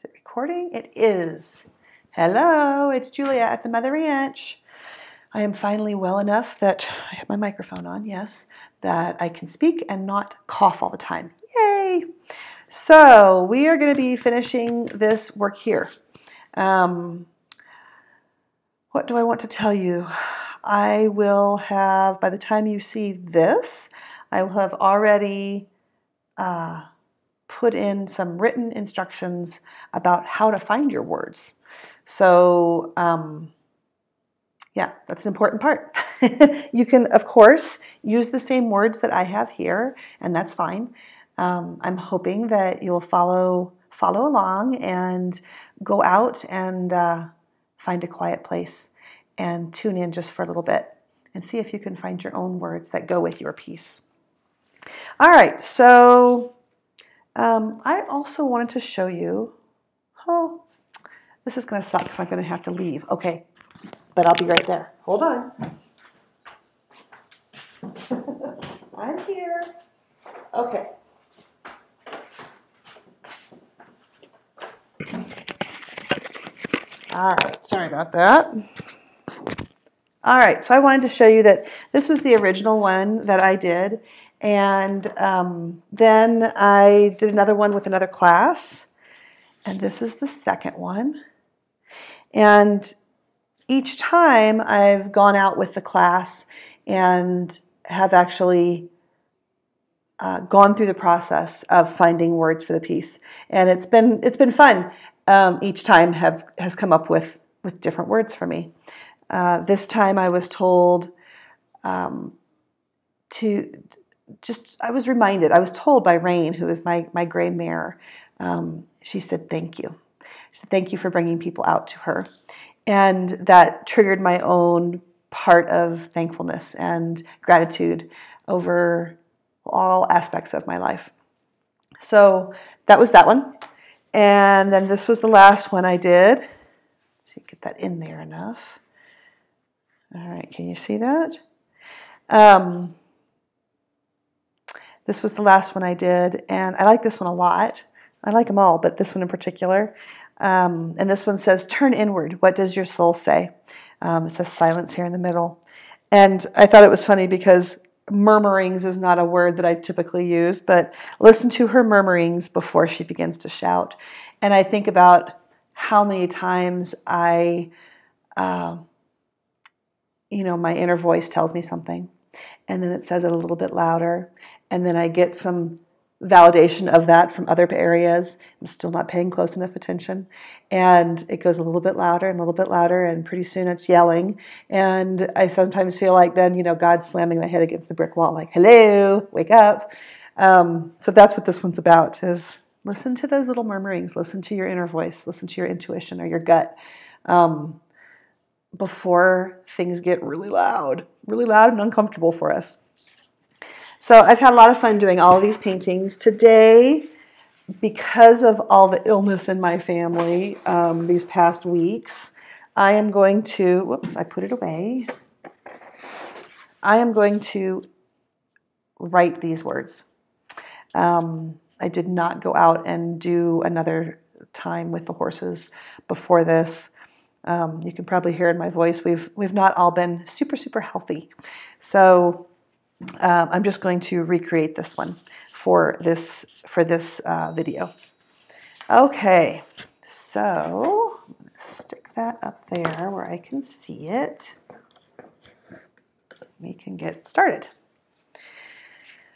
it recording? It is. Hello, it's Julia at the Mother Ranch. I am finally well enough that I have my microphone on, yes, that I can speak and not cough all the time. Yay! So we are going to be finishing this work here. What do I want to tell you? I will have, by the time you see this, I will have already put in some written instructions about how to find your words. So, yeah, that's an important part. You can, of course, use the same words that I have here, and that's fine. I'm hoping that you'll follow along and go out and find a quiet place and tune in just for a little bit and see if you can find your own words that go with your piece. All right, so I also wanted to show you, this is going to suck because I'm going to have to leave. Okay, but I'll be right there. Hold on. I'm here. Okay. All right, sorry about that. All right, so I wanted to show you that this was the original one that I did. And then I did another one with another class. And this is the second one. And each time I've gone out with the class and have actually gone through the process of finding words for the piece. And it's been fun. Each time has come up with different words for me. This time I was told I was told by Rain, who is my gray mare, she said, thank you. She said, thank you for bringing people out to her. And that triggered my own part of thankfulness and gratitude over all aspects of my life. So that was that one. And then this was the last one I did. Let's see, get that in there enough. All right, can you see that? This was the last one I did, and I like this one a lot. I like them all, but this one in particular. And this one says, turn inward. What does your soul say? It says silence here in the middle. And I thought it was funny because murmurings is not a word that I typically use, but listen to her murmurings before she begins to shout. And I think about how many times my inner voice tells me something, and then it says it a little bit louder, and then I get some validation of that from other areas. I'm still not paying close enough attention, and it goes a little bit louder and a little bit louder, and pretty soon it's yelling, and I sometimes feel like then, God's slamming my head against the brick wall, like, hello, wake up. So that's what this one's about, is listen to those little murmurings, listen to your inner voice, listen to your intuition or your gut, before things get really loud and uncomfortable for us. So I've had a lot of fun doing all of these paintings. Today, because of all the illness in my family these past weeks, I am going to, whoops, I put it away. I am going to write these words. I did not go out and do another time with the horses before this. You can probably hear in my voice, we've not all been super, super healthy. So I'm just going to recreate this one for this video. Okay, so I'm going to stick that up there where I can see it. We can get started.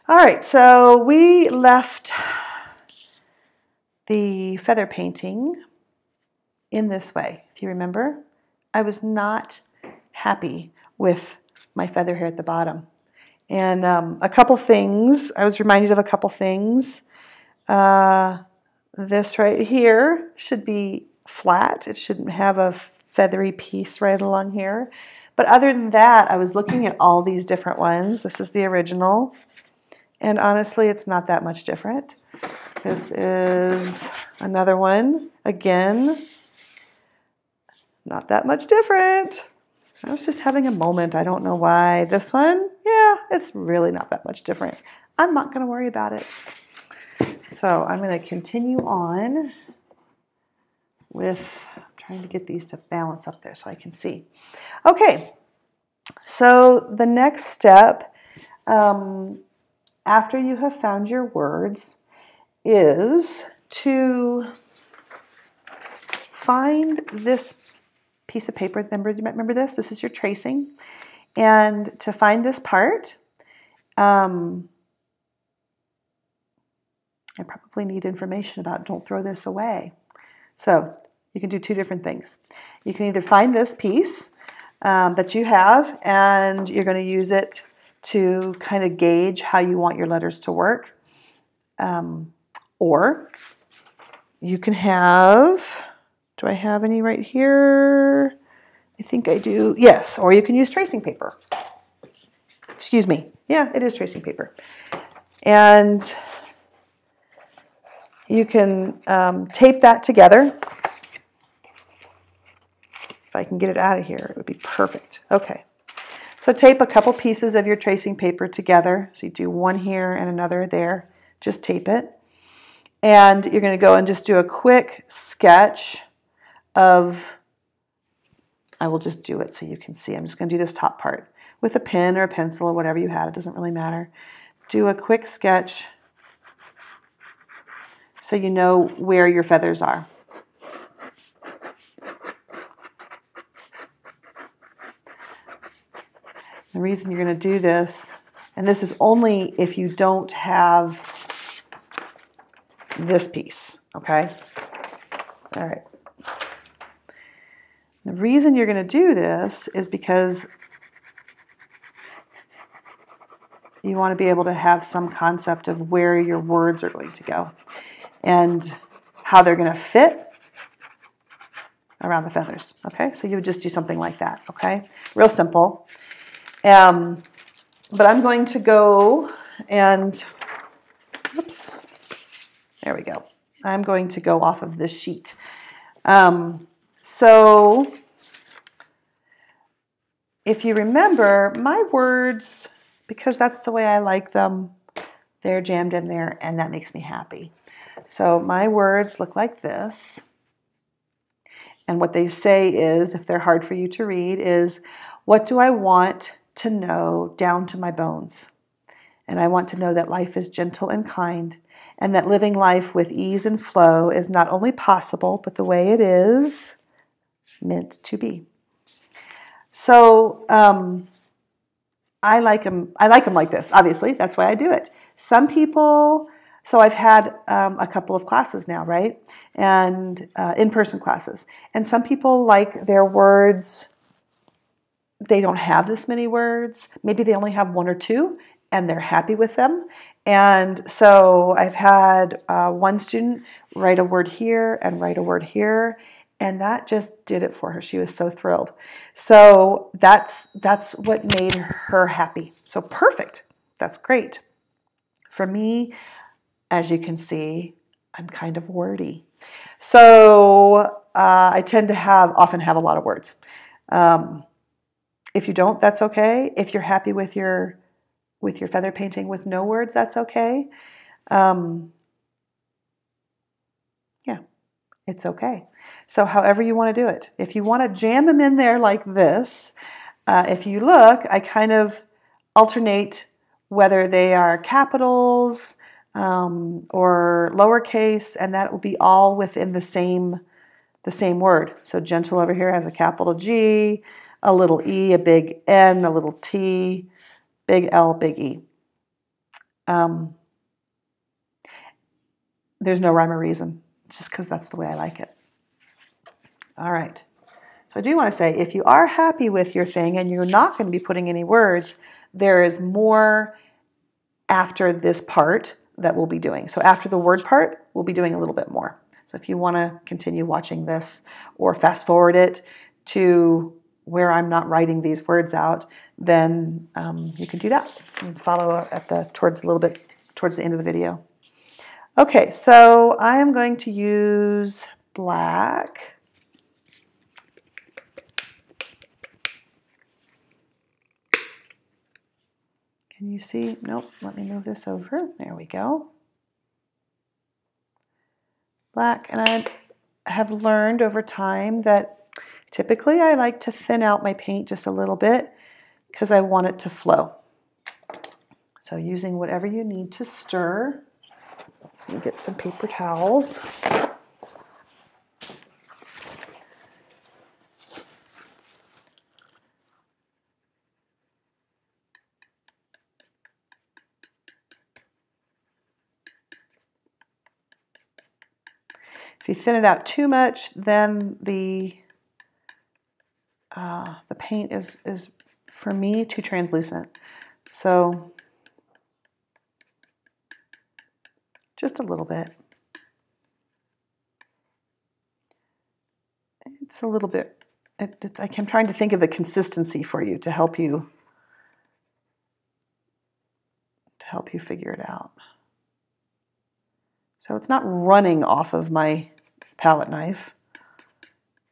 All right, so we left the feather painting in this way. If you remember, I was not happy with my feather here at the bottom. And a couple things, I was reminded of a couple things. This right here should be flat. It shouldn't have a feathery piece right along here. But other than that, I was looking at all these different ones. This is the original. And honestly, it's not that much different. This is another one. Again, not that much different. I was just having a moment. I don't know why. This one, yeah, it's really not that much different. I'm not going to worry about it. So I'm going to continue on with, I'm trying to get these to balance up there so I can see. Okay, so the next step after you have found your words is to find this piece of paper. Remember this? This is your tracing. And to find this part, I probably need information about don't throw this away. So you can do two different things. You can either find this piece that you have and you're going to use it to kind of gauge how you want your letters to work. Or you can have, do I have any right here? I think I do. Yes, or you can use tracing paper. Excuse me. Yeah, it is tracing paper. And you can tape that together. If I can get it out of here, it would be perfect. Okay. So tape a couple pieces of your tracing paper together. So you do one here and another there. Just tape it. And you're going to go and just do a quick sketch of, I will just do it so you can see. I'm just going to do this top part with a pen or a pencil or whatever you had. It doesn't really matter. Do a quick sketch so you know where your feathers are. The reason you're going to do this, and this is only if you don't have this piece, okay? All right. The reason you're going to do this is because you want to be able to have some concept of where your words are going to go and how they're going to fit around the feathers, okay? So you would just do something like that, okay? Real simple. But I'm going to go and, oops, there we go. I'm going to go off of this sheet. So if you remember, my words, because that's the way I like them, they're jammed in there and that makes me happy. So my words look like this. And what they say is, if they're hard for you to read, is, what do I want to know down to my bones? And I want to know that life is gentle and kind, and that living life with ease and flow is not only possible, but the way it is meant to be. So I like them like this, obviously. That's why I do it. Some people, so I've had a couple of classes now, right? And in-person classes. And some people like their words, they don't have this many words. Maybe they only have one or two, and they're happy with them. And so I've had one student write a word here and write a word here, and that just did it for her. She was so thrilled. So that's what made her happy. So perfect. That's great. For me, as you can see, I'm kind of wordy. So I tend to often have a lot of words. If you don't, that's okay. If you're happy with your feather painting with no words, that's okay. Yeah, it's okay. So however you want to do it. If you want to jam them in there like this, if you look, I kind of alternate whether they are capitals or lowercase, and that will be all within the same word. So gentle over here has a capital G, a little E, a big N, a little T, big L, big E. There's no rhyme or reason. It's just because that's the way I like it. All right. So I do want to say, if you are happy with your thing and you're not going to be putting any words, there is more after this part that we'll be doing. So after the word part, we'll be doing a little bit more. So if you want to continue watching this or fast forward it to where I'm not writing these words out, then you can do that and follow towards the end of the video. Okay, so I am going to use black. Can you see? Nope, let me move this over. There we go. Black, and have learned over time that typically I like to thin out my paint just a little bit because I want it to flow. So using whatever you need to stir. Let me get some paper towels. If you thin it out too much, then the paint is, for me, too translucent. So just a little bit. It's a little bit, I'm trying to think of the consistency for you to help you figure it out. So it's not running off of my palette knife.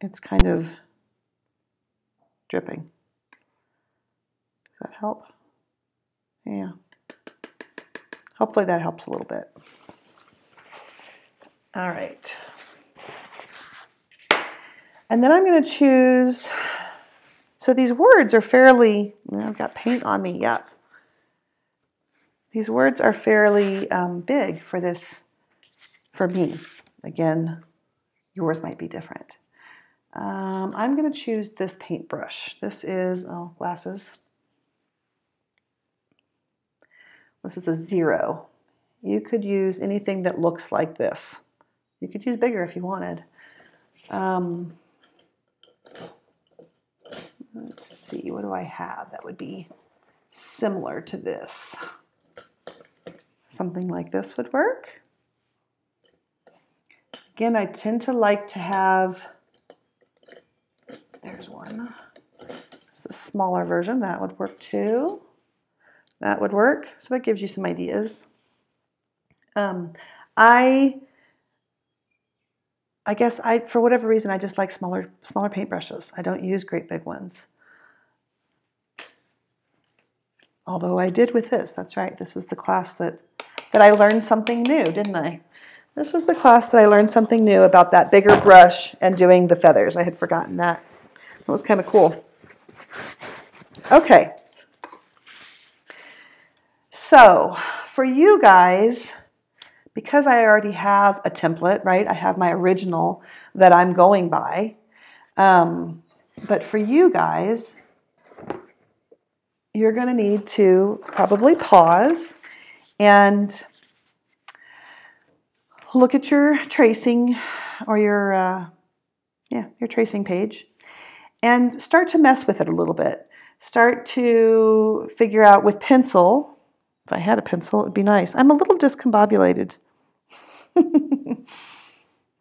It's kind of dripping. Does that help? Yeah. Hopefully that helps a little bit. All right. And then I'm going to choose, so these words are fairly, I've got paint on me, yeah. These words are fairly big for this, for me. Again, yours might be different. I'm going to choose this paintbrush. This is, glasses. This is a 0. You could use anything that looks like this. You could use bigger if you wanted. Let's see, what do I have that would be similar to this? Something like this would work. Again, I tend to like to have, there's one. It's a smaller version, that would work too. That would work, so that gives you some ideas. I guess for whatever reason, I just like smaller paintbrushes. I don't use great big ones. Although I did with this, that's right. This was the class that I learned something new, didn't I? This was the class that I learned something new about that bigger brush and doing the feathers. I had forgotten that. That was kind of cool. Okay. So for you guys, because I already have a template, right? I have my original that I'm going by. But for you guys, you're going to need to probably pause and look at your tracing or your tracing page and start to mess with it a little bit. Start to figure out with pencil. If I had a pencil, it'd be nice. I'm a little discombobulated. All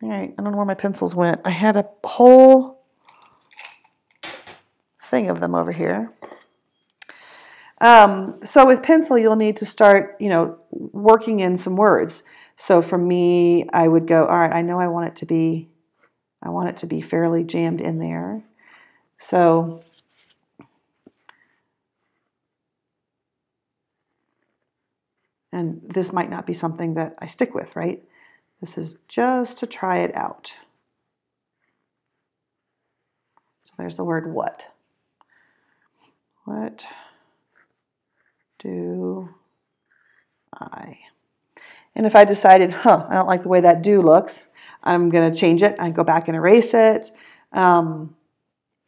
right, I don't know where my pencils went. I had a whole thing of them over here. So with pencil, you'll need to start, working in some words. So for me, I would go, all right, I know I want it to be fairly jammed in there. So and this might not be something that I stick with, right? This is just to try it out. So there's the word what. What do I? And if I decided, I don't like the way that do looks, I'm going to change it. I go back and erase it.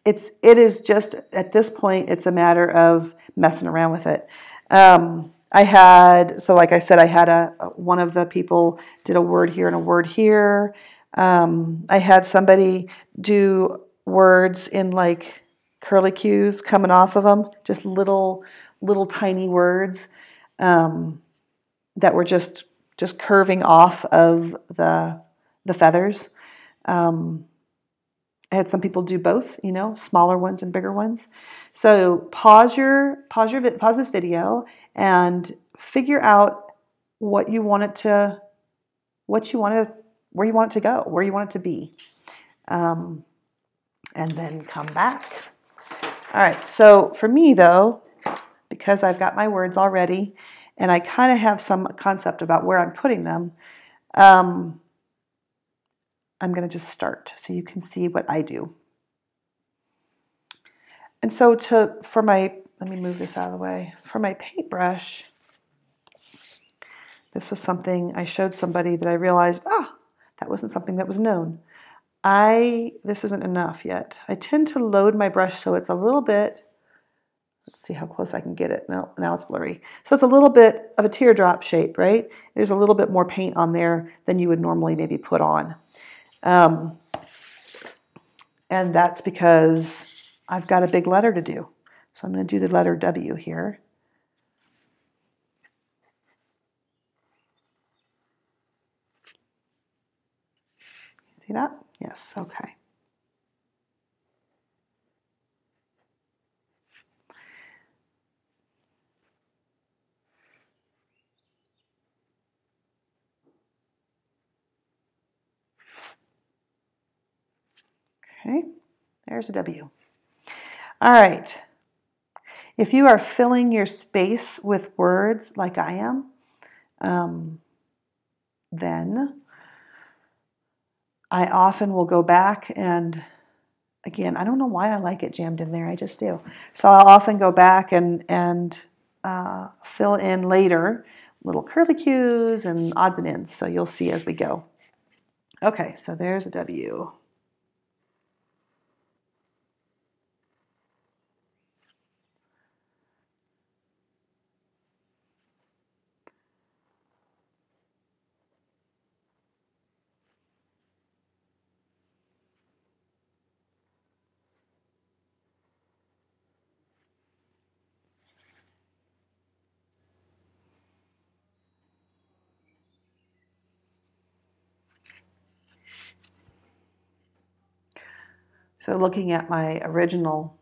It is just, at this point, it's a matter of messing around with it. Like I said, I had one of the people did a word here and a word here. I had somebody do words in like curlicues coming off of them, just little tiny words that were just curving off of the feathers. I had some people do both, smaller ones and bigger ones. So pause this video and figure out where you want it to go, where you want it to be, and then come back. All right. So for me though, because I've got my words already, and I kind of have some concept about where I'm putting them, I'm going to just start so you can see what I do. And so let me move this out of the way. For my paintbrush, this was something I showed somebody that I realized, that wasn't something that was known. This isn't enough yet. I tend to load my brush so it's a little bit, let's see how close I can get it. No, now it's blurry. So it's a little bit of a teardrop shape, right? There's a little bit more paint on there than you would normally maybe put on. And that's because I've got a big letter to do. So I'm going to do the letter W here. See that? Yes, okay. Okay, there's a W. All right. If you are filling your space with words like I am, then I often will go back and, again, I don't know why I like it jammed in there. I just do. So I'll often go back and fill in later little curlicues and odds and ends. So you'll see as we go. Okay, so there's a W. So looking at my original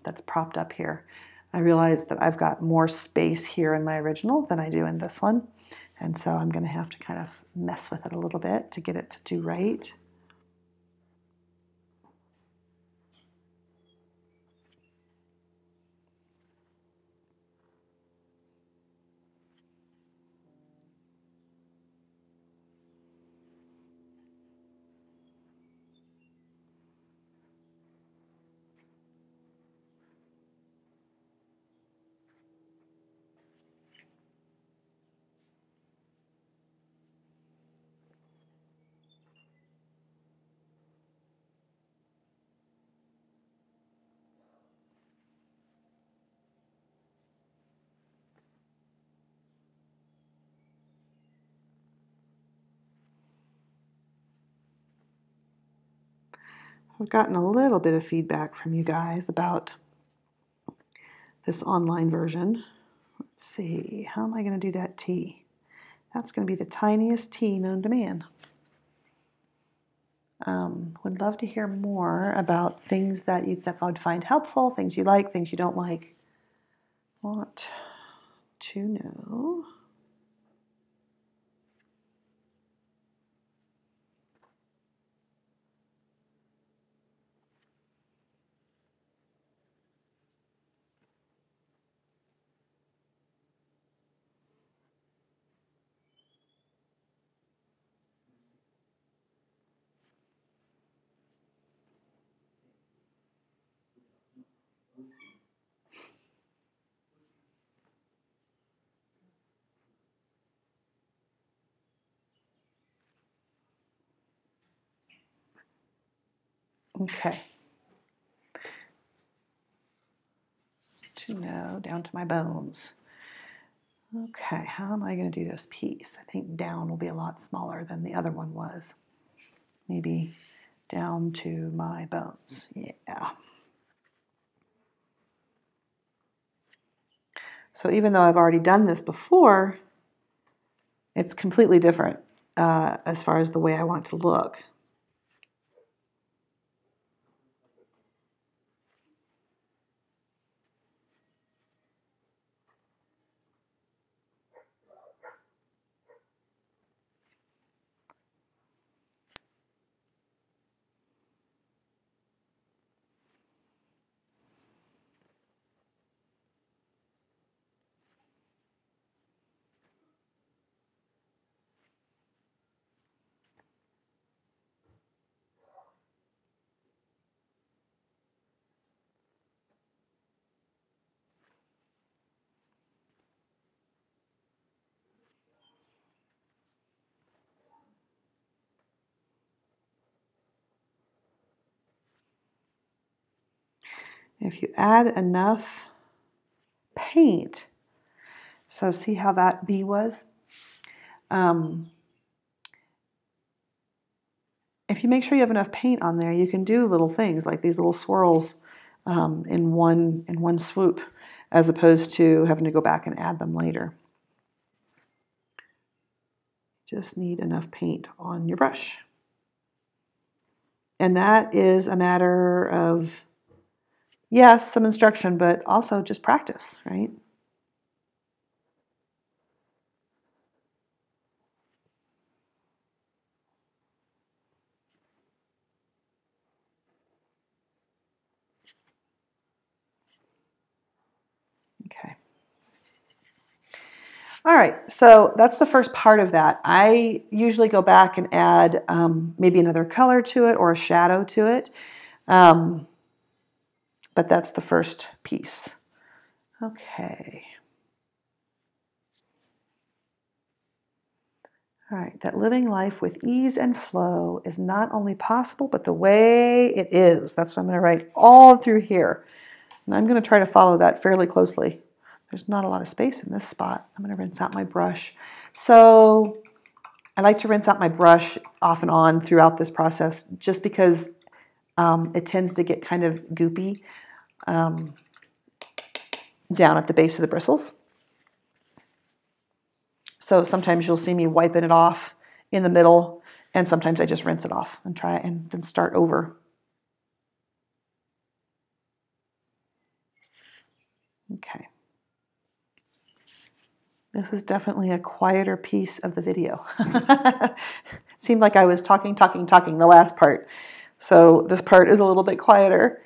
that's propped up here, I realized that I've got more space here in my original than I do in this one. And so I'm going to have to kind of mess with it a little bit to get it to do right. I've gotten a little bit of feedback from you guys about this online version. Let's see, how am I going to do that T? That's going to be the tiniest T known to man. Would love to hear more about things that you would find helpful, things you like, things you don't like. Want to know. Okay. To know, down to my bones. Okay, how am I going to do this piece? I think down will be a lot smaller than the other one was. Maybe down to my bones. Yeah. So even though I've already done this before, it's completely different as far as the way I want it to look. If you add enough paint, so see how that bee was? If you make sure you have enough paint on there, you can do little things like these little swirls in one swoop, as opposed to having to go back and add them later. Just need enough paint on your brush. And that is a matter of, yes, some instruction, but also just practice, right? Okay. All right, so that's the first part of that. I usually go back and add maybe another color to it or a shadow to it, but that's the first piece. Okay. All right, that living life with ease and flow is not only possible, but the way it is. That's what I'm going to write all through here. And I'm going to try to follow that fairly closely. There's not a lot of space in this spot. I'm going to rinse out my brush. So I like to rinse out my brush off and on throughout this process just because it tends to get kind of goopy down at the base of the bristles. So sometimes you'll see me wiping it off in the middle, and sometimes I just rinse it off and try and then start over. Okay. This is definitely a quieter piece of the video. Seemed like I was talking the last part. So this part is a little bit quieter.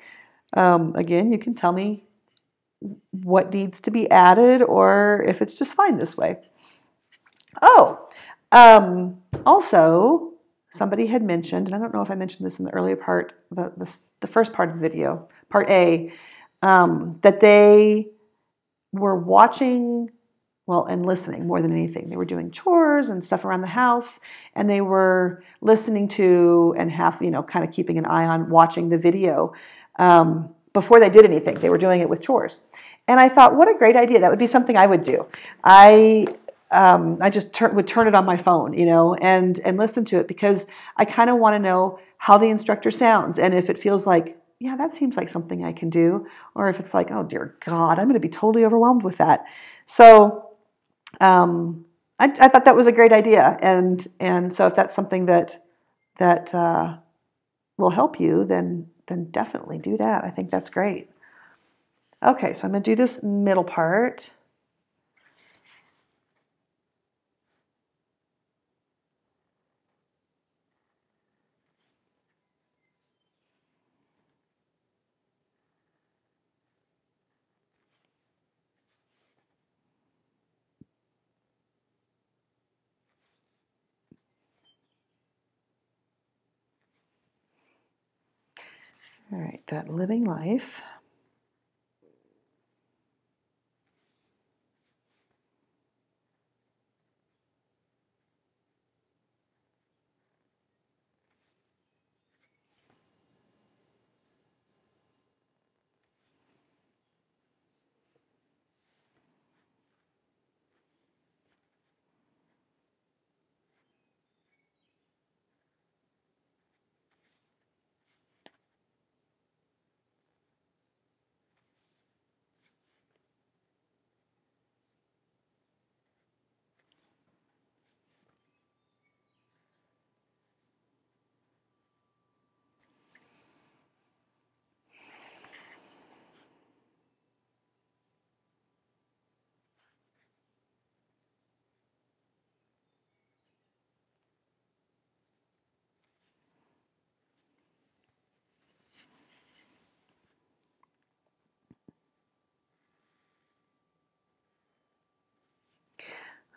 Again, you can tell me what needs to be added or if it's just fine this way. Oh, also, somebody had mentioned, and I don't know if I mentioned this in the earlier part, the first part of the video, part A, that they were watching, well, and listening more than anything. They were doing chores and stuff around the house, and they were listening to and kind of keeping an eye on watching the video before they did anything. They were doing it with chores. And I thought, what a great idea. That would be something I would do. I just would turn it on my phone, and listen to it because I kind of want to know how the instructor sounds and if it feels like, yeah, that seems like something I can do, or if it's like, oh dear God, I'm going to be totally overwhelmed with that. So I thought that was a great idea, and so if that's something that will help you, then definitely do that. I think that's great. Okay, so I'm going to do this middle part. All right, that living life.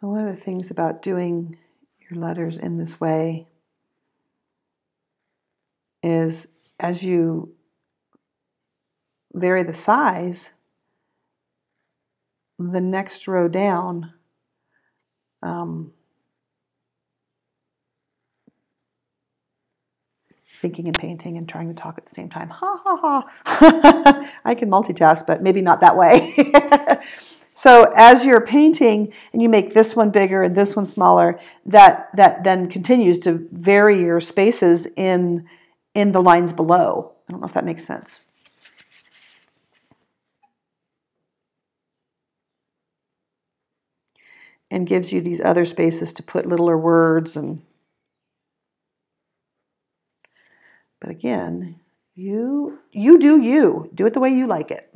One of the things about doing your letters in this way is as you vary the size, the next row down thinking and painting and trying to talk at the same time. Ha ha ha. I can multitask, but maybe not that way. So as you're painting and you make this one bigger and this one smaller, that then continues to vary your spaces in the lines below. I don't know if that makes sense. And gives you these other spaces to put littler words. But again, you do you. Do it the way you like it.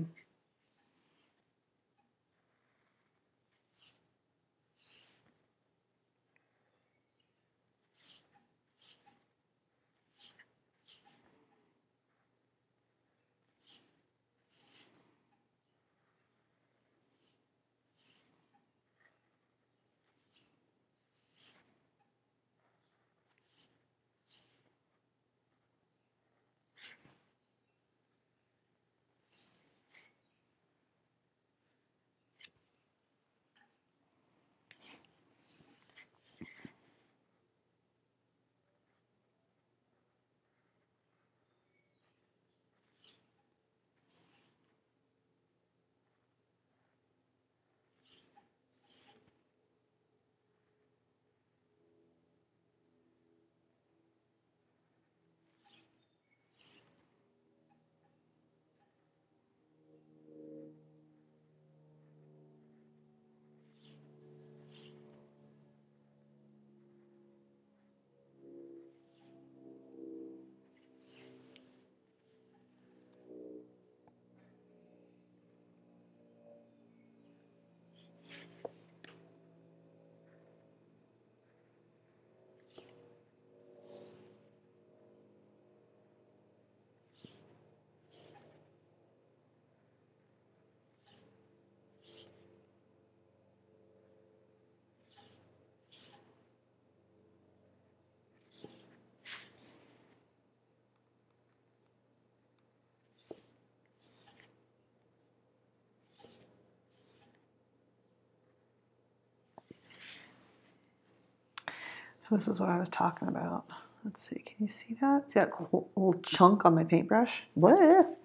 So this is what I was talking about. Let's see, can you see that? See that little chunk on my paintbrush? What?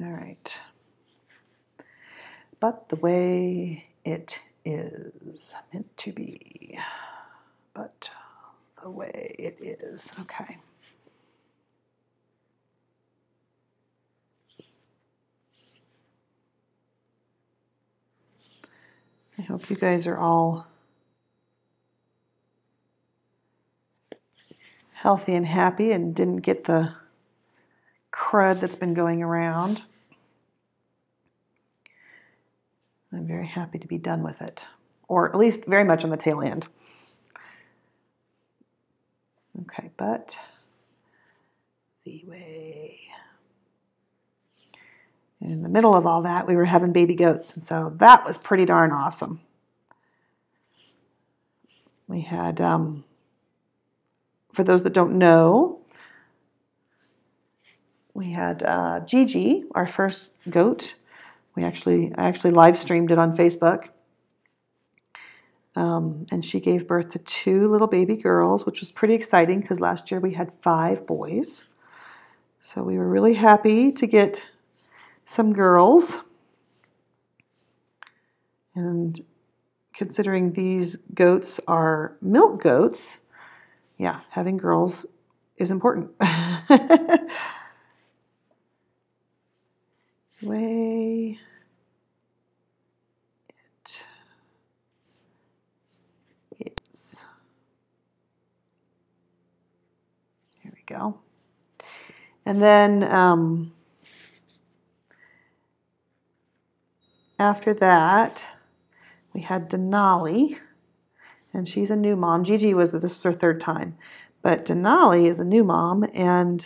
All right. But the way it is meant to be. But the way it is. Okay. I hope you guys are all healthy and happy and didn't get the crud that's been going around. I'm very happy to be done with it, or at least very much on the tail end. Okay, but the way. And in the middle of all that, we were having baby goats, and so that was pretty darn awesome. We had, for those that don't know, we had Gigi, our first goat. I actually live streamed it on Facebook. And she gave birth to 2 little baby girls, which was pretty exciting because last year we had 5 boys. So we were really happy to get some girls. And considering these goats are milk goats, yeah, having girls is important. Way it is. Here we go. And then after that, we had Denali, and she's a new mom. Gigi this was her 3rd time, but Denali is a new mom, and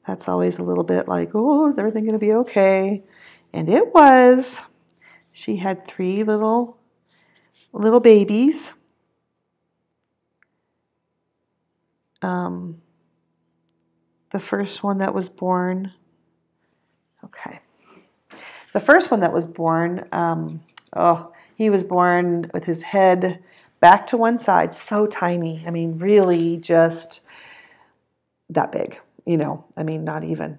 that's always a little bit like, oh, is everything going to be okay? And it was. She had 3 little babies. the first one that was born. Okay. The first one that was born, he was born with his head back to one side, so tiny. I mean, really just that big, I mean, not even.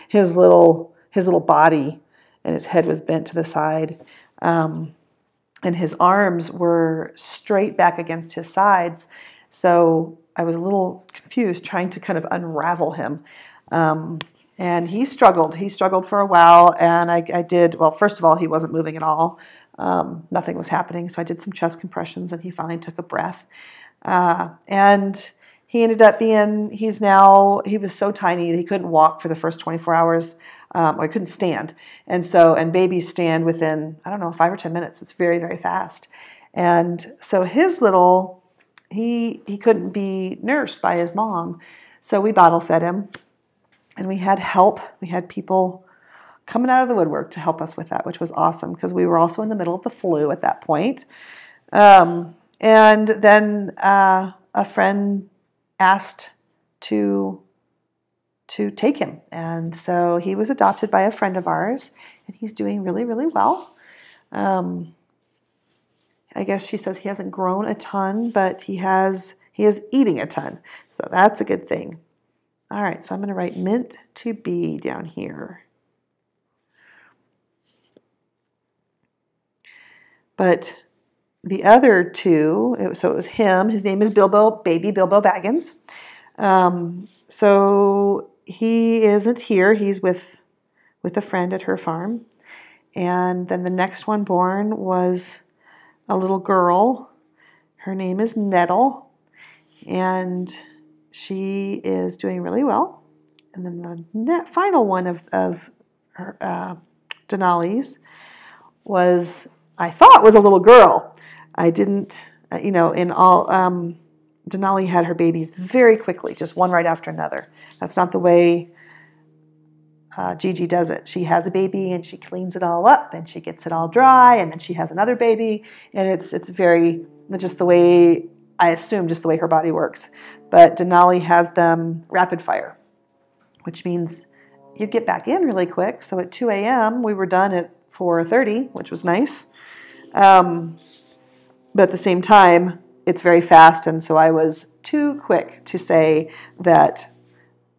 his little body and his head was bent to the side. And his arms were straight back against his sides. So I was a little confused trying to kind of unravel him. And he struggled. He struggled for a while, and I did, well, first of all, he wasn't moving at all. Nothing was happening, so I did some chest compressions, and he finally took a breath. And he ended up he was so tiny that he couldn't walk for the first 24 hours, or he couldn't stand. And babies stand within, 5 or 10 minutes. It's very, very fast. And so he couldn't be nursed by his mom. So we bottle fed him. And we had help. We had people coming out of the woodwork to help us with that, which was awesome because we were also in the middle of the flu at that point. And then a friend asked to take him. And so he was adopted by a friend of ours, and he's doing really, really well. I guess she says he hasn't grown a ton, but he is eating a ton. So that's a good thing. All right, so I'm going to write meant to be down here. But the other two, so it was him. His name is baby Bilbo Baggins. So he isn't here. He's with a friend at her farm. And then the next one born was a little girl. Her name is Nettle. And she is doing really well. And then the final one of her, Denali's I thought was a little girl. I didn't, Denali had her babies very quickly, just one right after another. That's not the way Gigi does it. She has a baby and she cleans it all up and she gets it all dry, and then she has another baby, and it's very, just the way, I assume, just the way her body works. But Denali has them rapid fire, which means you get back in really quick. So at 2 a.m., we were done at 4:30, which was nice. But at the same time, it's very fast, and so I was too quick to say that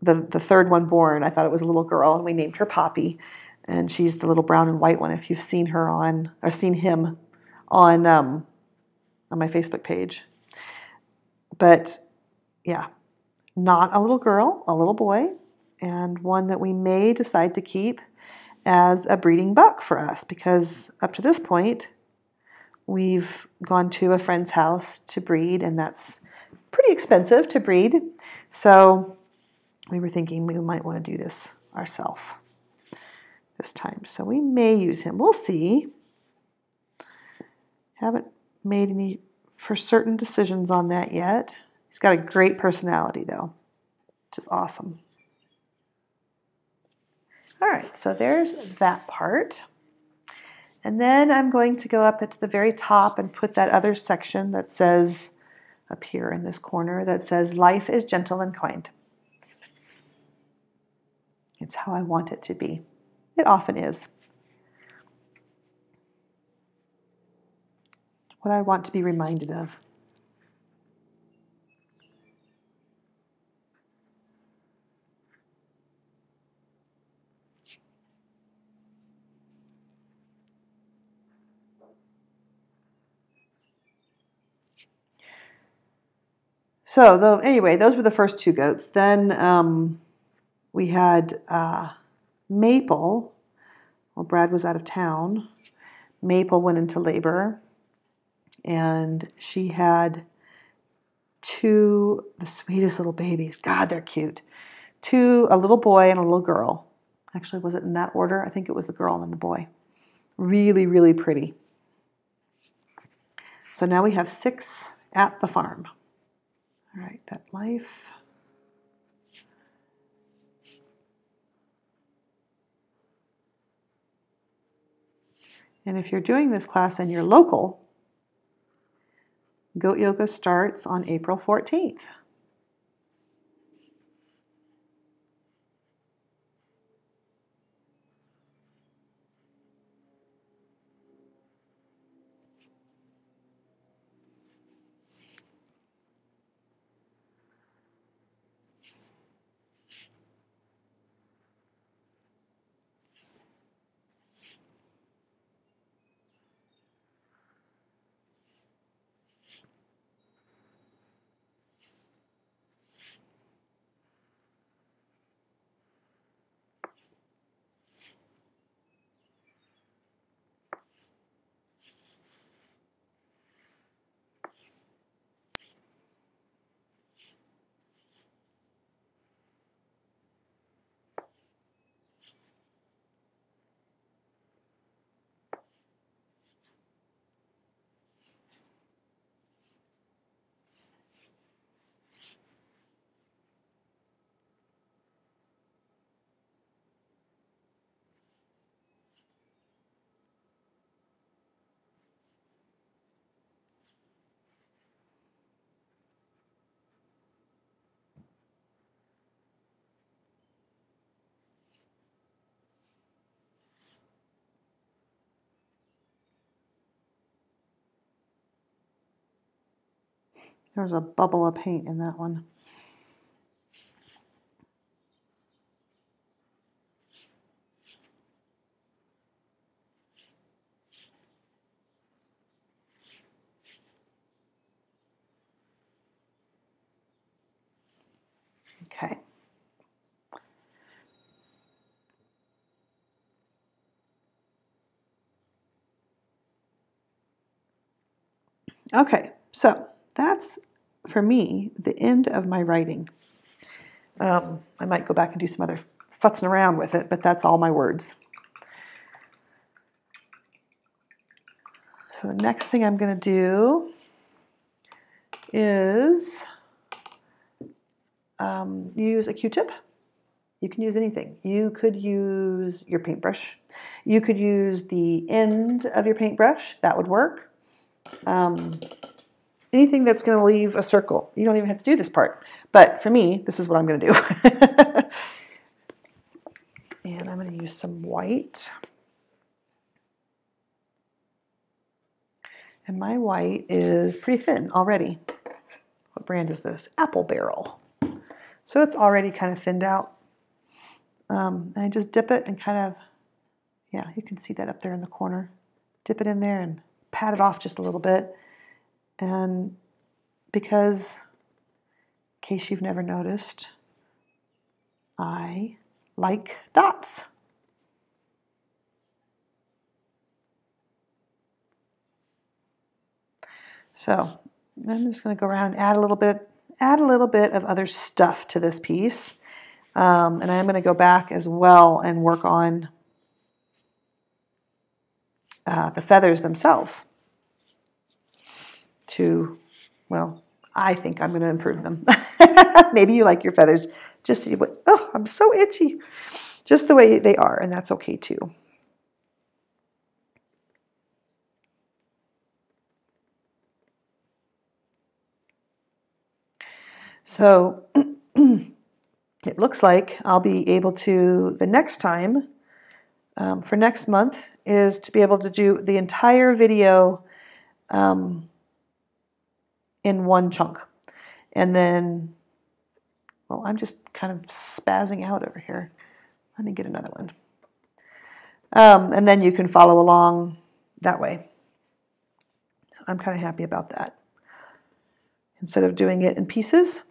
the third one born, I thought it was a little girl, and we named her Poppy, and she's the little brown and white one. If you've seen him on my Facebook page. But yeah, not a little girl, a little boy, and one that we may decide to keep as a breeding buck for us, because up to this point, we've gone to a friend's house to breed, and that's pretty expensive to breed. So we were thinking we might want to do this ourselves this time. So we may use him. We'll see. Haven't made any for certain decisions on that yet. He's got a great personality, though, which is awesome. All right, so there's that part. And then I'm going to go up at the very top and put that other section that says, up here in this corner, that says, life is gentle and kind. It's how I want it to be. It often is. What I want to be reminded of. So, anyway, those were the first two goats. Then we had Maple. Well, Brad was out of town. Maple went into labor, and she had the sweetest little babies. God, they're cute. A little boy and a little girl. Actually, was it in that order? I think it was the girl and then the boy. Really, really pretty. So now we have 6 at the farm. All right, that life. And if you're doing this class and you're local, Goat Yoga starts on April 14th. There was a bubble of paint in that one. Okay. Okay, so that's, for me, the end of my writing. I might go back and do some other futzing around with it, but that's all my words. So the next thing I'm going to do is use a Q-tip. You can use anything. You could use your paintbrush. You could use the end of your paintbrush. That would work. Anything that's going to leave a circle. You don't even have to do this part. But for me, this is what I'm going to do. And I'm going to use some white. And my white is pretty thin already. What brand is this? Apple Barrel. So it's already kind of thinned out. And I just dip it and kind of, yeah, you can see that up there in the corner. Dip it in there and pat it off just a little bit. And because, in case you've never noticed, I like dots. So I'm just going to go around and add a little bit of other stuff to this piece. And I'm going to go back as well and work on the feathers themselves to, well, I think I'm going to improve them. Maybe you like your feathers just, oh, I'm so itchy. Just the way they are, and that's okay too. So it looks like I'll be able to, the next time, for next month, is to be able to do the entire video in one chunk. And then, well, I'm just kind of spazzing out over here. Let me get another one. And then you can follow along that way. So I'm kind of happy about that. Instead of doing it in pieces,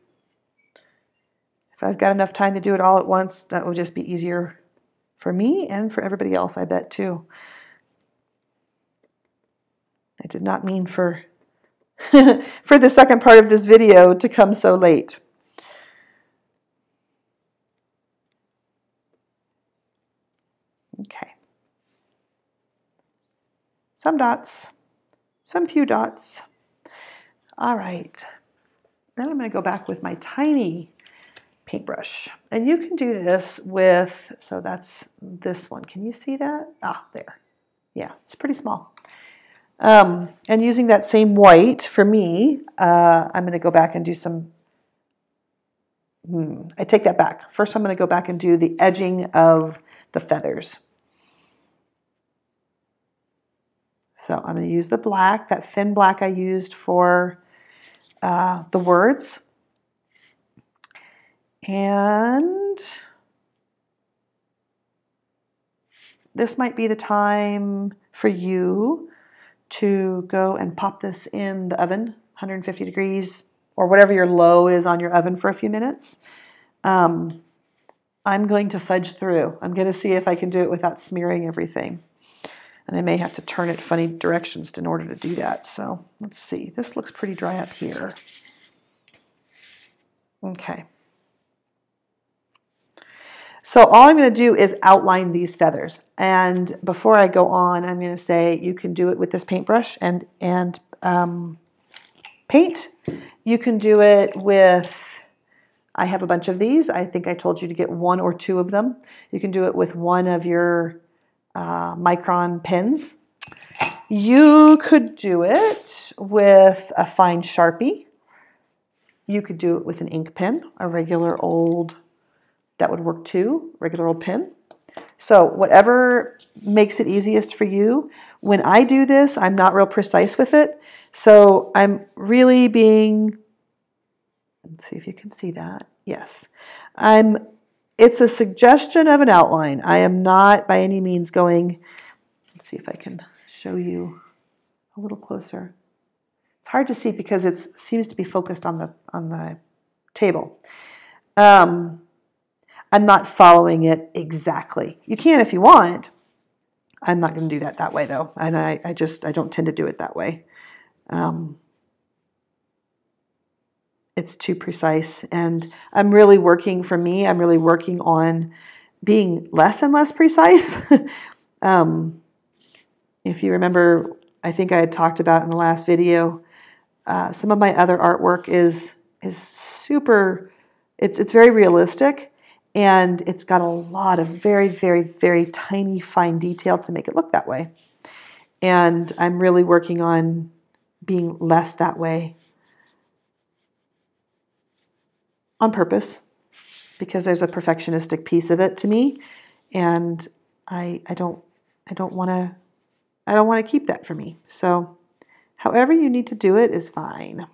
if I've got enough time to do it all at once, that will just be easier for me and for everybody else, I bet, too. I did not mean for for the second part of this video to come so late. Okay. Some dots, some few dots. All right. Then I'm going to go back with my tiny paintbrush. And you can do this with, so that's this one. Can you see that? Ah, there. Yeah, it's pretty small. And using that same white, for me, I'm going to go back and do some, I take that back. First, I'm going to go back and do the edging of the feathers. So I'm going to use the black, that thin black I used for the words. And this might be the time for you to go and pop this in the oven, 150 degrees, or whatever your low is on your oven, for a few minutes. I'm going to fudge through. I'm going to see if I can do it without smearing everything. And I may have to turn it funny directions in order to do that. So let's see. This looks pretty dry up here. Okay. So all I'm going to do is outline these feathers. And before I go on, I'm going to say you can do it with this paintbrush and paint. You can do it with, I have a bunch of these. I think I told you to get 1 or 2 of them. You can do it with one of your micron pens. You could do it with a fine Sharpie. You could do it with an ink pen, a regular old, that would work too, regular old pen. So whatever makes it easiest for you. When I do this, I'm not real precise with it. So I'm really being Let's see if you can see that. Yes. It's a suggestion of an outline. I am not by any means going, let's see if I can show you a little closer. It's hard to see because it seems to be focused on the table. I'm not following it exactly. You can if you want. I'm not going to do that way though, and I don't tend to do it that way. It's too precise, and I'm really working on being less and less precise. If you remember, I think I had talked about in the last video, some of my other artwork is super, it's very realistic, and it's got a lot of very, very, very tiny, fine detail to make it look that way. And I'm really working on being less that way on purpose, because there's a perfectionistic piece of it to me, and I don't want to keep that for me. So however you need to do it is fine.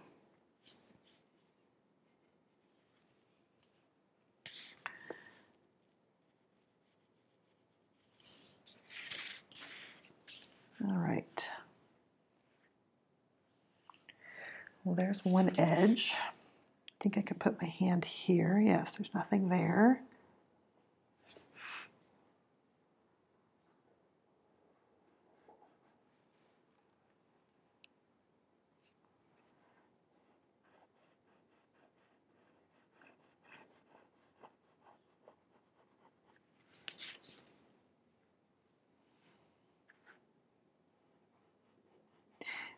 All right. Well, there's one edge. I think I could put my hand here. Yes, there's nothing there.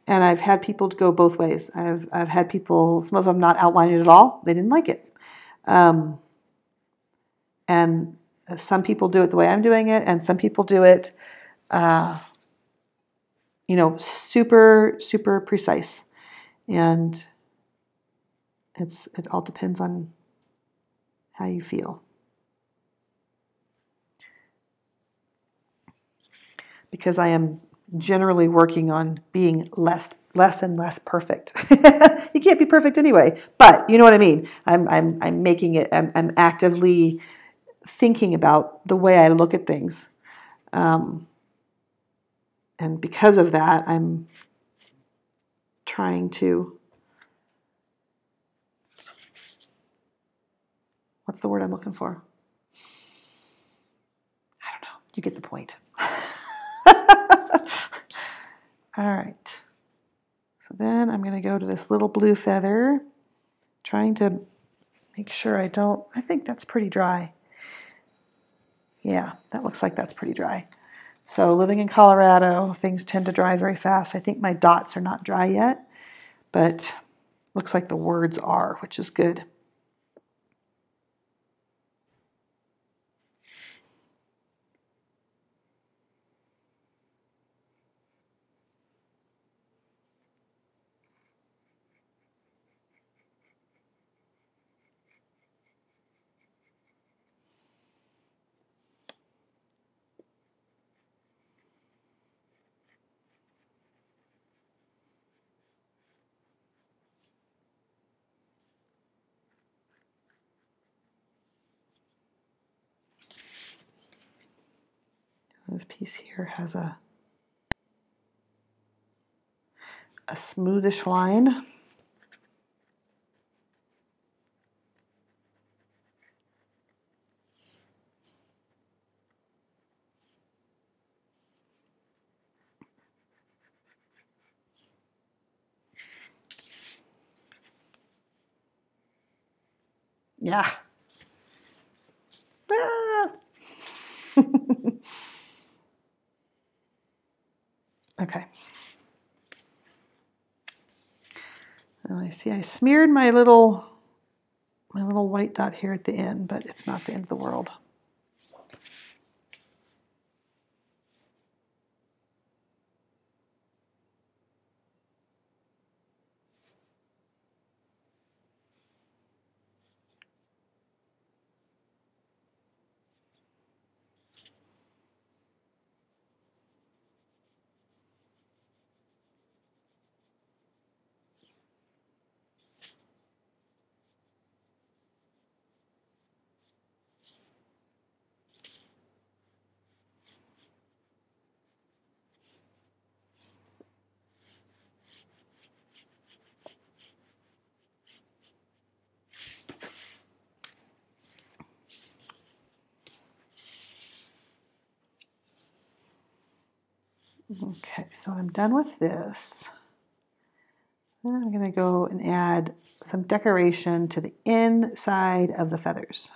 And I've had people go both ways. I've had people, some of them not outline it at all. They didn't like it. And some people do it the way I'm doing it, and some people do it, super, super precise. And it all depends on how you feel. Because I am generally working on being less and less perfect. You can't be perfect anyway, but you know what I mean. I'm making it. I'm actively thinking about the way I look at things, and because of that, I'm trying to. What's the word I'm looking for? I don't know. You get the point. All right. So then I'm going to go to this little blue feather, trying to make sure I think that's pretty dry. Yeah, that looks like that's pretty dry. So living in Colorado, things tend to dry very fast. I think my dots are not dry yet, but looks like the words are, which is good. This piece here has a smoothish line. Yeah. Ah. Okay. Well, I see I smeared my little white dot here at the end, but it's not the end of the world. Okay, so I'm done with this. Then I'm going to go and add some decoration to the inside of the feathers.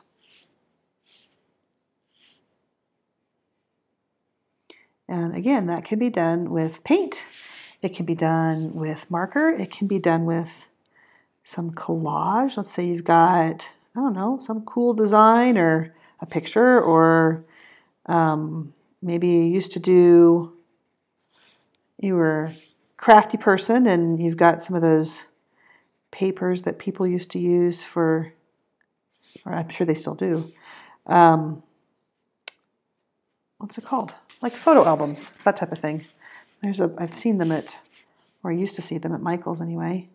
And again, that can be done with paint. It can be done with marker. It can be done with some collage. Let's say you've got, I don't know, some cool design or a picture, or maybe you used to do, you were a crafty person and you've got some of those papers that people used to use for, or I'm sure they still do. What's it called? Like photo albums, that type of thing. I've seen them at, or I used to see them at Michael's anyway.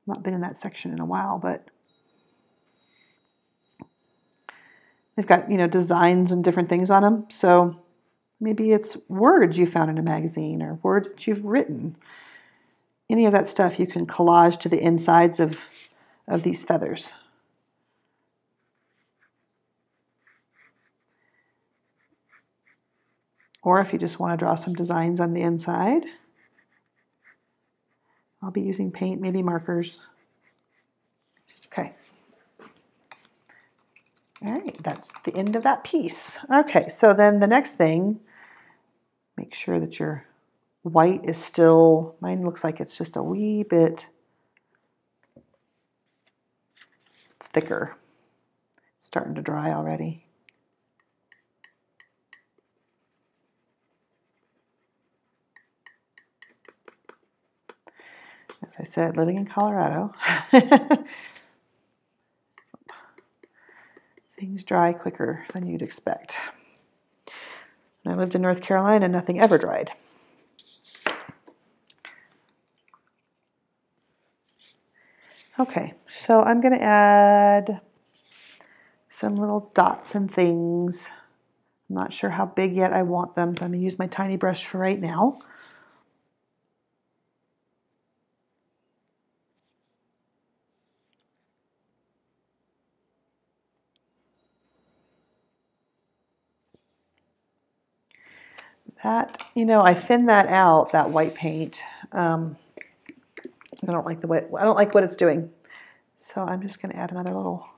Not been in that section in a while, but they've got, designs and different things on them. So maybe it's words you found in a magazine or words that you've written. Any of that stuff you can collage to the insides of these feathers. Or if you just want to draw some designs on the inside, I'll be using paint, maybe markers. Okay. All right, that's the end of that piece. Okay, so then the next thing, make sure that your white is still, mine looks like it's just a wee bit thicker. It's starting to dry already. As I said, living in Colorado, things dry quicker than you'd expect. When I lived in North Carolina, nothing ever dried. Okay, so I'm going to add some little dots and things. I'm not sure how big yet I want them, but I'm going to use my tiny brush for right now. That, I thin that out, that white paint. I don't like what it's doing. So I'm just going to add another little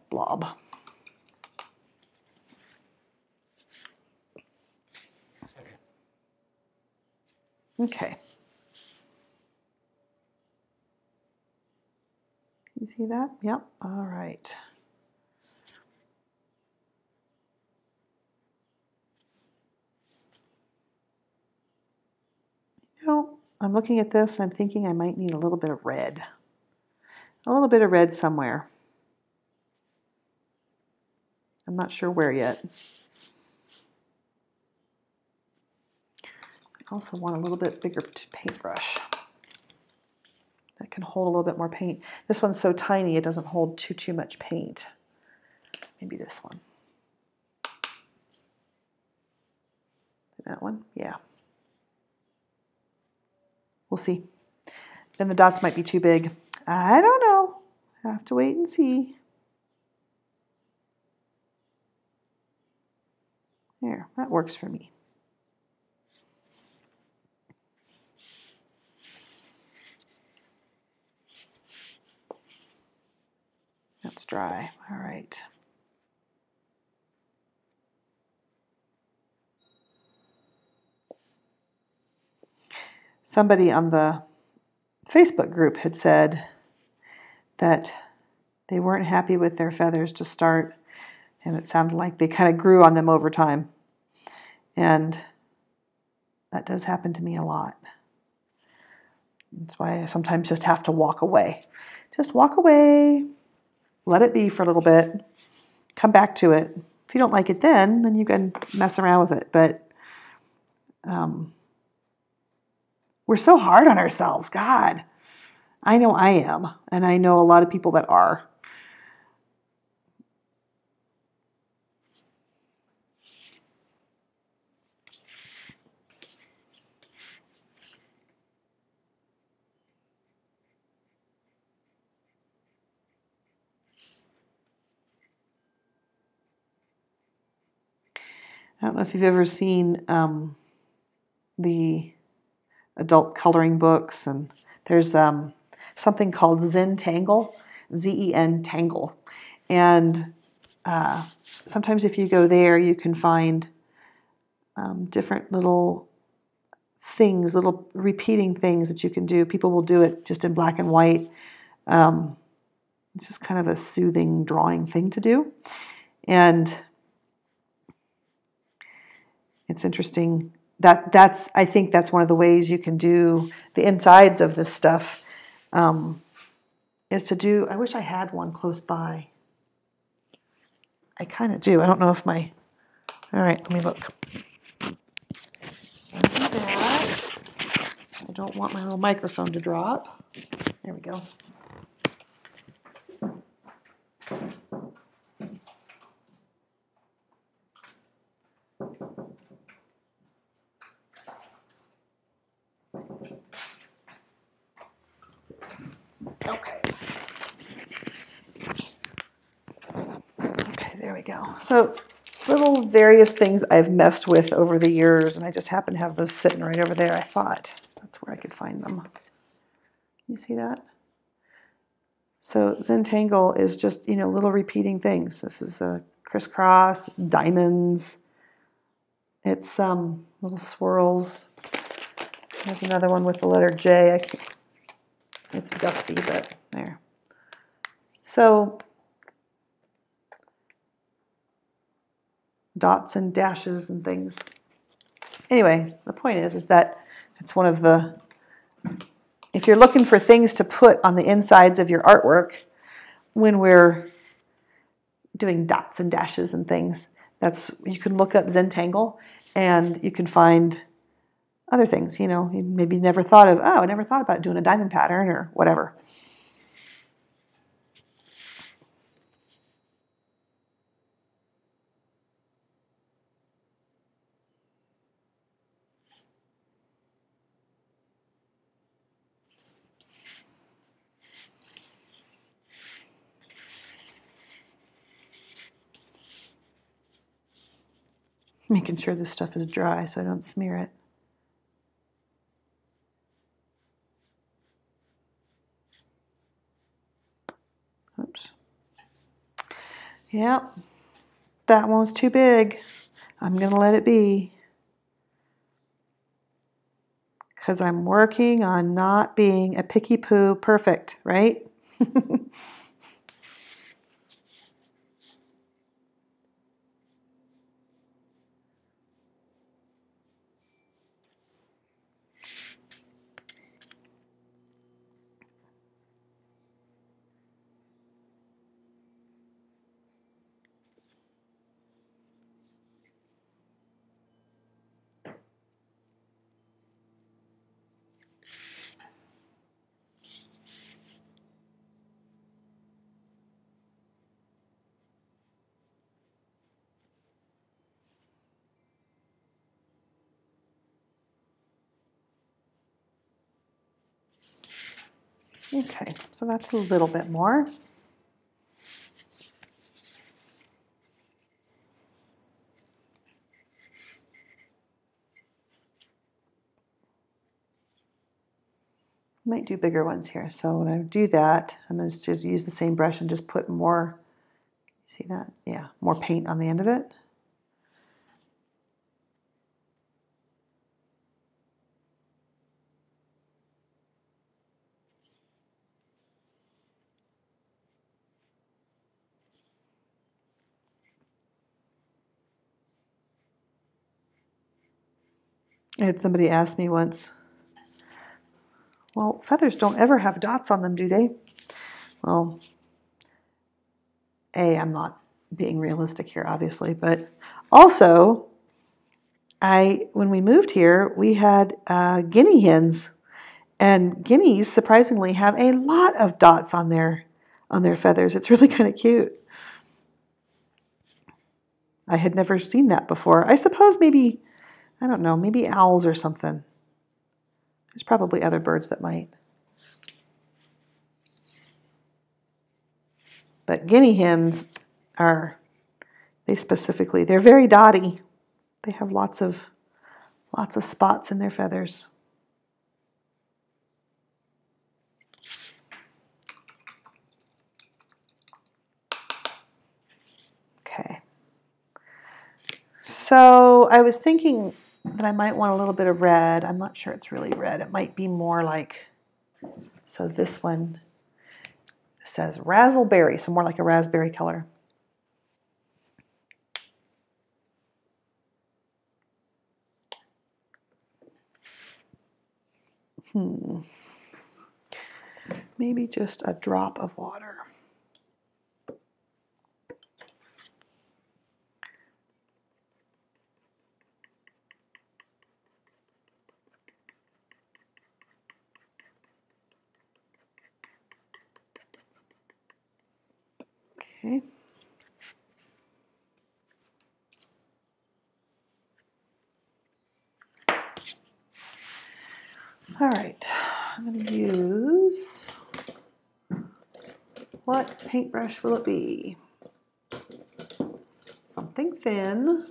blob. Okay. You see that? Yep. All right. I'm looking at this and I'm thinking I might need a little bit of red. A little bit of red somewhere. I'm not sure where yet. I also want a little bit bigger paintbrush that can hold a little bit more paint. This one's so tiny it doesn't hold too much paint. Maybe this one. That one? Yeah. We'll see. Then the dots might be too big. I don't know. Have to wait and see. There, that works for me. That's dry. All right. Somebody on the Facebook group had said that they weren't happy with their feathers to start, and it sounded like they kind of grew on them over time. And that does happen to me a lot. That's why I sometimes just have to walk away. Just walk away, let it be for a little bit, come back to it. If you don't like it then you can mess around with it. But we're so hard on ourselves. God, I know I am, and I know a lot of people that are. I don't know if you've ever seen the adult coloring books, and there's something called Zentangle, Z-E-N Tangle, and sometimes if you go there, you can find different little things, little repeating things that you can do. People will do it just in black and white. It's just kind of a soothing drawing thing to do. And it's interesting. I think that's one of the ways you can do the insides of this stuff, is to do, I wish I had one close by. I kind of do. I don't know if all right, let me look. I'll do that. I don't want my little microphone to drop. There we go. Okay. Okay, there we go. So little various things I've messed with over the years, and I just happen to have those sitting right over there. I thought that's where I could find them. You see that? So Zentangle is just, little repeating things. This is a crisscross, diamonds. It's little swirls. There's another one with the letter J. It's dusty, but there. So dots and dashes and things. Anyway, the point is that it's one of the, if you're looking for things to put on the insides of your artwork when we're doing dots and dashes and things, you can look up Zentangle and you can find other things, you maybe never thought of, I never thought about doing a diamond pattern or whatever. Making sure this stuff is dry so I don't smear it. Oops. Yep, that one was too big. I'm going to let it be. Because I'm working on not being a picky poo perfect, right? Okay, so that's a little bit more. Might do bigger ones here. So when I do that, I'm going to just use the same brush and just put more, see that? Yeah, more paint on the end of it. I had somebody ask me once, well, feathers don't ever have dots on them, do they? Well, I'm not being realistic here, obviously, but also, when we moved here, we had guinea hens, and guineas surprisingly have a lot of dots on their feathers. It's really kind of cute. I had never seen that before. I suppose maybe, I don't know, maybe owls or something. There's probably other birds that might. But guinea hens they're very dotty. They have lots of Lots of spots in their feathers. Okay. So I was thinking that I might want a little bit of red. I'm not sure it's really red. It might be more like, so this one says razzleberry, so more like a raspberry color. Maybe just a drop of water. Okay. All right, I'm going to use, what paintbrush will it be? Something thin,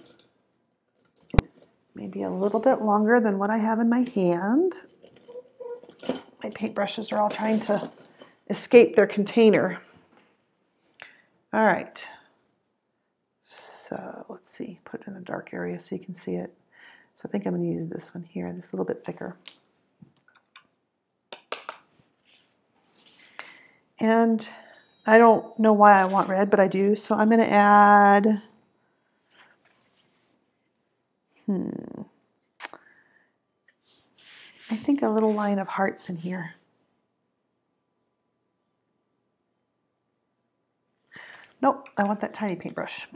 maybe a little bit longer than what I have in my hand. My paintbrushes are all trying to escape their container. All right, so let's see, put it in the dark area so you can see it. So I think I'm going to use this one here, this a little bit thicker. And I don't know why I want red, but I do. So I'm going to add, I think a little line of hearts in here. Nope, I want that tiny paintbrush.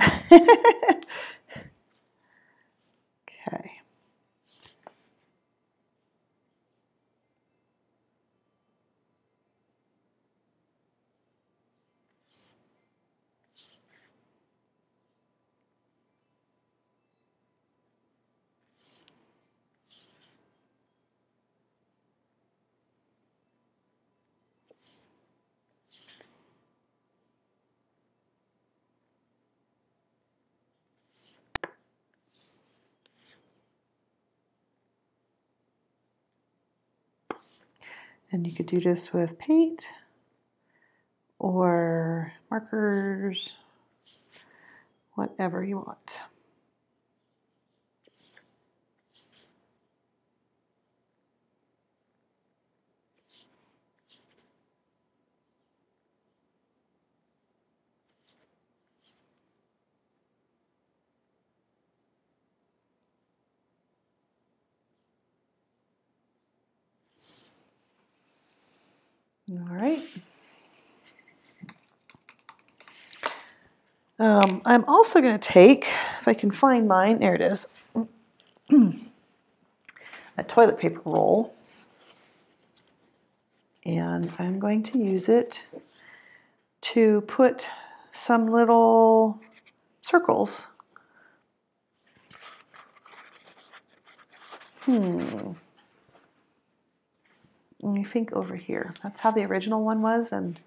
Okay. And you could do this with paint or markers, whatever you want. All right. I'm also going to take, if I can find mine, there it is, a toilet paper roll. And I'm going to use it to put some little circles. Let me think over here. That's how the original one was, and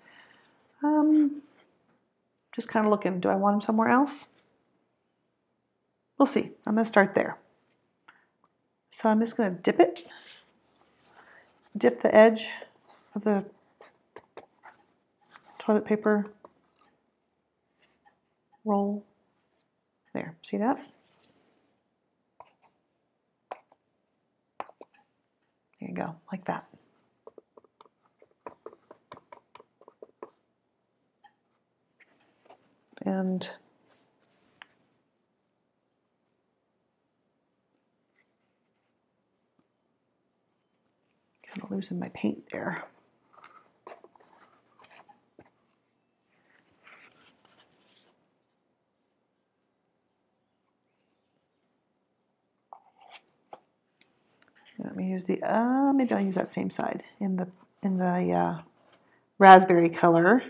just kind of looking, do I want them somewhere else? We'll see. I'm going to start there. So I'm just going to dip it, dip the edge of the toilet paper roll. There, see that? There you go, like that. And kind of losing my paint there. Let me use the maybe I'll use that same side in the raspberry color.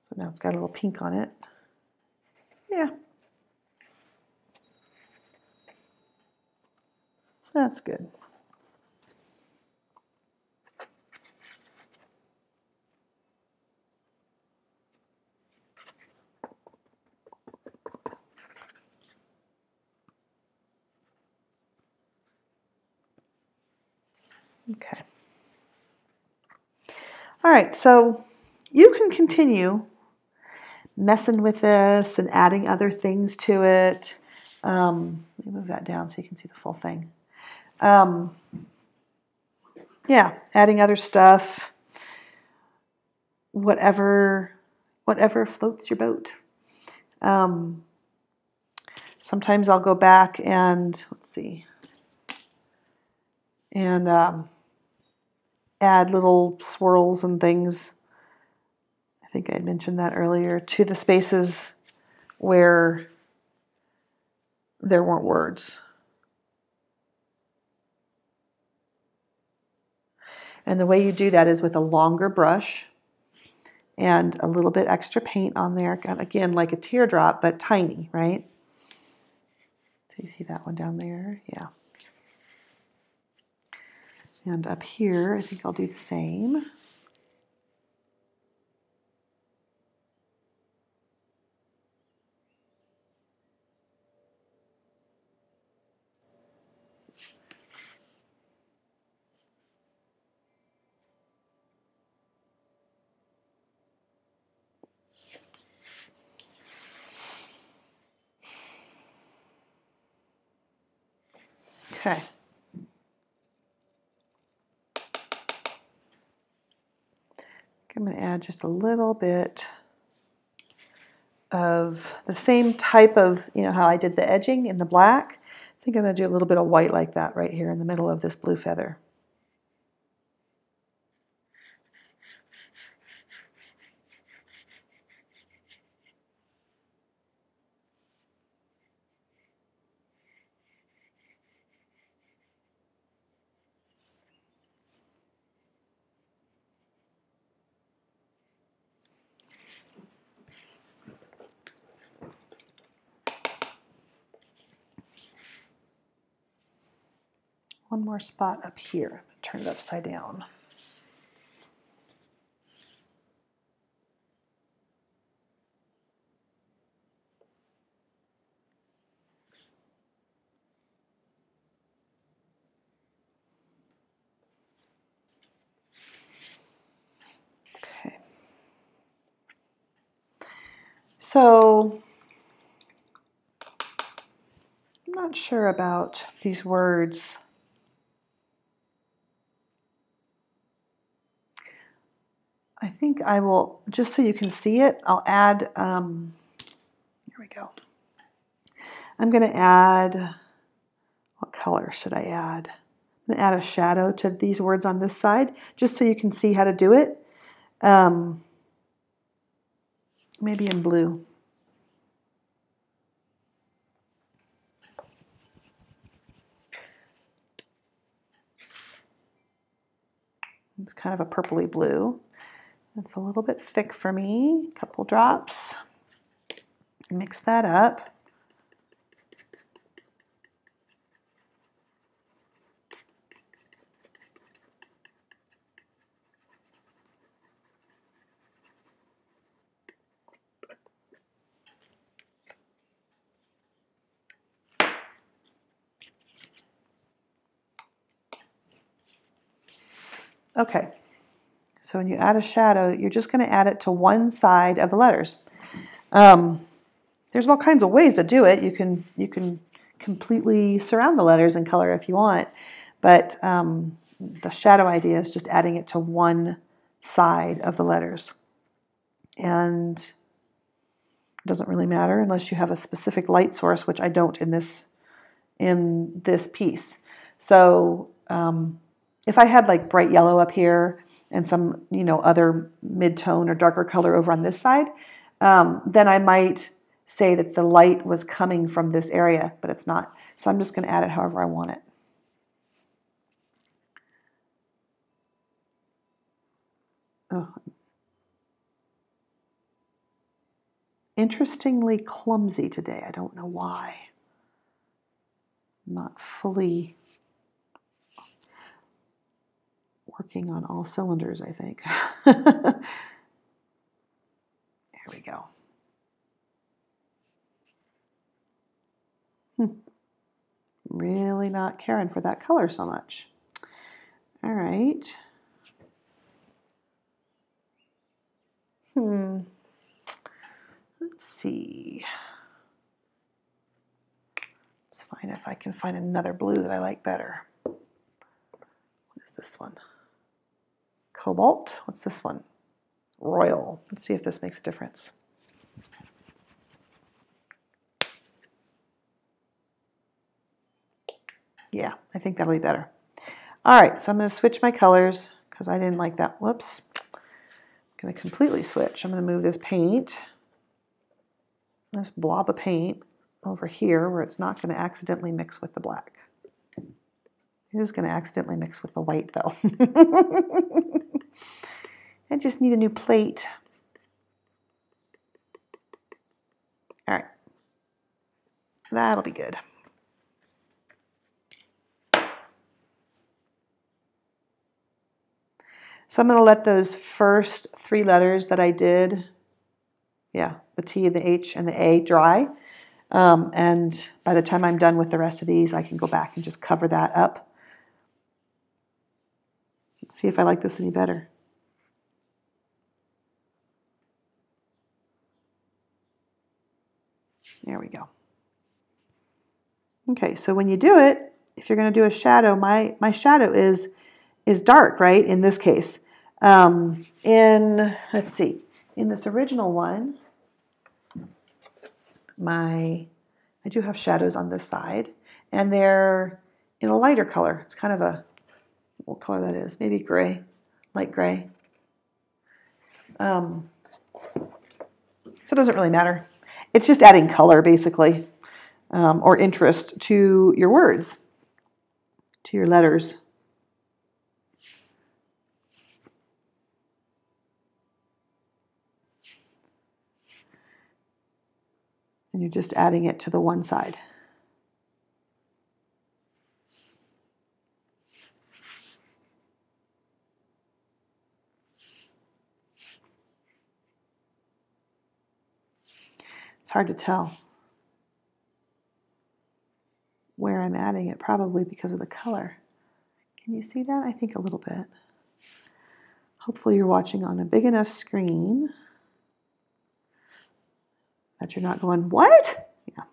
So now it's got a little pink on it. Yeah. That's good. Okay. All right, so you can continue messing with this and adding other things to it. Let me move that down so you can see the full thing. Yeah, adding other stuff, whatever floats your boat. Sometimes I'll go back and, let's see, and add little swirls and things. I think I had mentioned that earlier, to the spaces where there weren't words. And the way you do that is with a longer brush and a little bit extra paint on there. Again, like a teardrop, but tiny, right? So you see that one down there? Yeah. And up here, I think I'll do the same. Okay. I'm going to add just a little bit of the same type of, you know how I did the edging in the black? I think I'm going to do a little bit of white like that right here in the middle of this blue feather. One more spot up here. Turn it upside down. Okay. So I'm not sure about these words. I think I will, just so you can see it, I'll add, here we go. I'm going to add, what color should I add? I'm going to add a shadow to these words on this side, just so you can see how to do it. Maybe in blue. It's kind of a purpley blue. It's a little bit thick for me. A couple drops. Mix that up. Okay, so when you add a shadow, you're just going to add it to one side of the letters. There's all kinds of ways to do it. You can completely surround the letters in color if you want, but the shadow idea is just adding it to one side of the letters. And it doesn't really matter unless you have a specific light source, which I don't in this piece. So if I had like bright yellow up here and some, other mid-tone or darker color over on this side, then I might say that the light was coming from this area, but it's not. So I'm just going to add it however I want it. Oh. Interestingly clumsy today. I don't know why. Not fully working on all cylinders, I think. There we go. Really not caring for that color so much. All right. Let's see. It's fine if I can find another blue that I like better. What is this one? Cobalt. What's this one? Royal. Let's see if this makes a difference. Yeah, I think that'll be better. All right, so I'm going to switch my colors because I didn't like that. Whoops. I'm going to completely switch. I'm going to move this paint, this blob of paint, over here where it's not going to accidentally mix with the black. It is going to accidentally mix with the white, though. I just need a new plate. All right. That'll be good. So I'm going to let those first 3 letters that I did, yeah, the T, the H, and the A dry. And by the time I'm done with the rest of these, I can go back and just cover that up. Let's see if I like this any better. There we go. Okay, so when you do it, if you're going to do a shadow, my shadow is dark, right, in this case. Let's see, in this original one, I do have shadows on this side, and they're in a lighter color. It's kind of a, what color that is, maybe gray, light gray. So it doesn't really matter. It's just adding color, basically, or interest to your words, to your letters. And you're just adding it to the one side. It's hard to tell where I'm adding it, probably because of the color. Can you see that? I think a little bit. Hopefully you're watching on a big enough screen that you're not going, what? Yeah.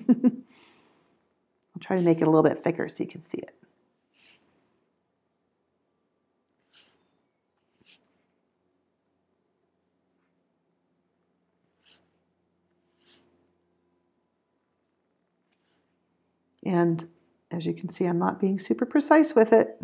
I'll try to make it a little bit thicker so you can see it. And as you can see, I'm not being super precise with it.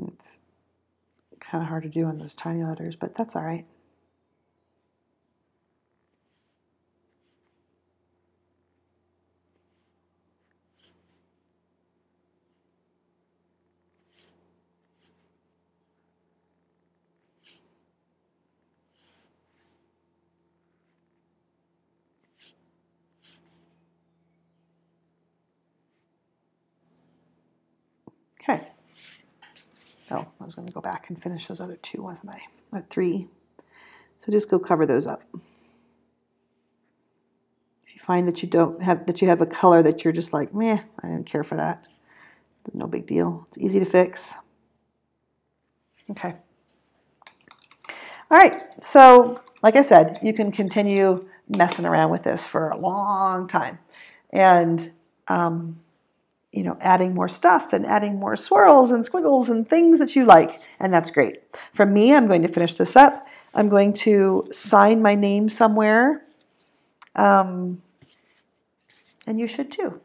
It's kind of hard to do on those tiny letters, but that's all right. Okay. Oh, I was going to go back and finish those other 2, wasn't I? Or 3. So just go cover those up. If you find that you have a color that you're just like, meh, I didn't care for that. No big deal. It's easy to fix. Okay. All right. So, like I said, you can continue messing around with this for a long time, and you know, adding more stuff and adding more swirls and squiggles and things that you like, and that's great. For me, I'm going to finish this up. I'm going to sign my name somewhere, and you should too.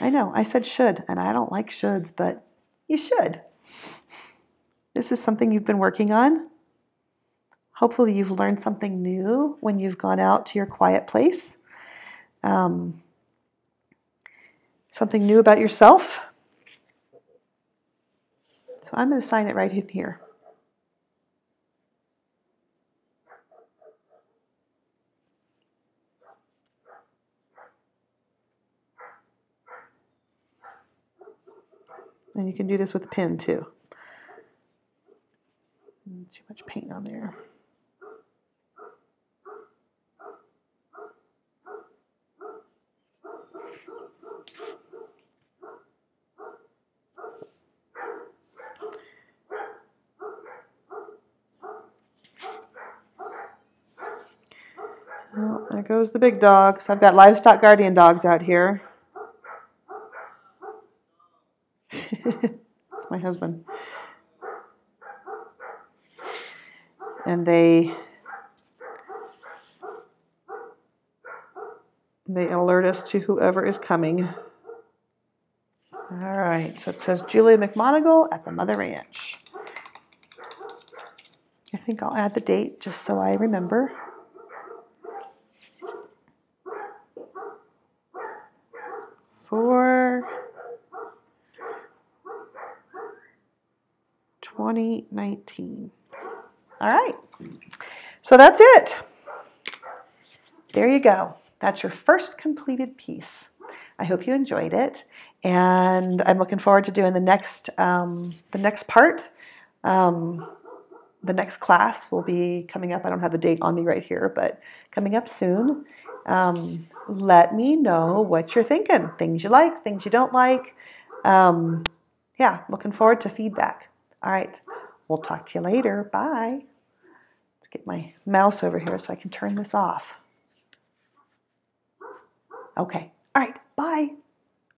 I know, I said should, and I don't like shoulds, but you should. This is something you've been working on. Hopefully you've learned something new when you've gone out to your quiet place. Something new about yourself. So I'm going to sign it right in here. And you can do this with a pen too. Too much paint on there. Well, there goes the big dogs. I've got livestock guardian dogs out here. It's my husband. And they alert us to whoever is coming. All right, so it says Julia McMonigal at the Mother Ranch. I think I'll add the date just so I remember. For 2019. All right, so that's it. There you go. That's your first completed piece. I hope you enjoyed it, and I'm looking forward to doing the next part. The next class will be coming up. I don't have the date on me right here, but coming up soon. Let me know what you're thinking. Things you like, things you don't like. Yeah, looking forward to feedback. All right, we'll talk to you later. Bye. Let's get my mouse over here so I can turn this off. Okay, all right, bye.